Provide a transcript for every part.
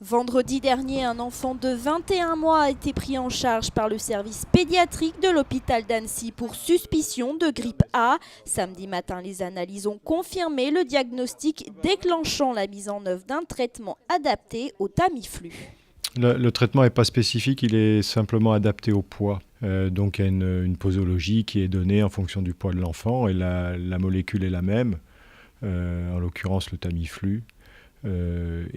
Vendredi dernier, un enfant de 21 mois a été pris en charge par le service pédiatrique de l'hôpital d'Annecy pour suspicion de grippe A. Samedi matin, les analyses ont confirmé le diagnostic déclenchant la mise en œuvre d'un traitement adapté au Tamiflu. Le traitement n'est pas spécifique, il est simplement adapté au poids. Donc il y a une posologie qui est donnée en fonction du poids de l'enfant et la molécule est la même, en l'occurrence le Tamiflu. Il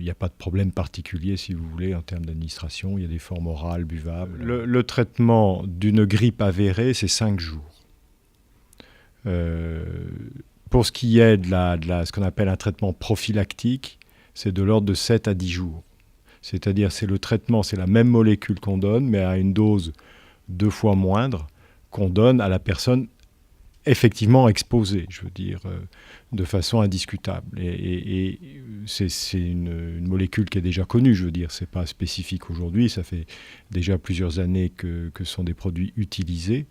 n'y a pas de problème particulier, si vous voulez, en termes d'administration. Il y a des formes orales, buvables. Le traitement d'une grippe avérée, c'est 5 jours. Pour ce qui est de ce qu'on appelle un traitement prophylactique, c'est de l'ordre de 7 à 10 jours. C'est-à-dire c'est le traitement, c'est la même molécule qu'on donne, mais à une dose 2 fois moindre qu'on donne à la personne effectivement exposée, je veux dire, de façon indiscutable. Et c'est une molécule qui est déjà connue, je veux dire, c'est pas spécifique aujourd'hui, ça fait déjà plusieurs années que sont des produits utilisés,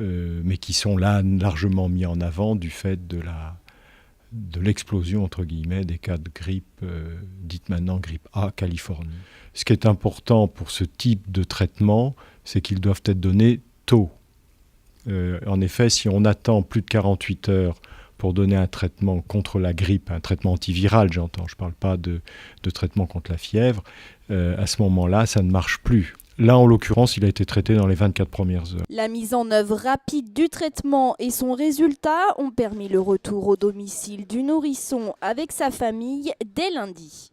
mais qui sont là largement mis en avant du fait de l'explosion, entre guillemets, des cas de grippe, dite maintenant grippe A, Californie. Ce qui est important pour ce type de traitement, c'est qu'ils doivent être donnés tôt. En effet, si on attend plus de 48 heures pour donner un traitement contre la grippe, un traitement antiviral, j'entends, je ne parle pas de traitement contre la fièvre, à ce moment-là, ça ne marche plus. Là, en l'occurrence, il a été traité dans les 24 premières heures. La mise en œuvre rapide du traitement et son résultat ont permis le retour au domicile du nourrisson avec sa famille dès lundi.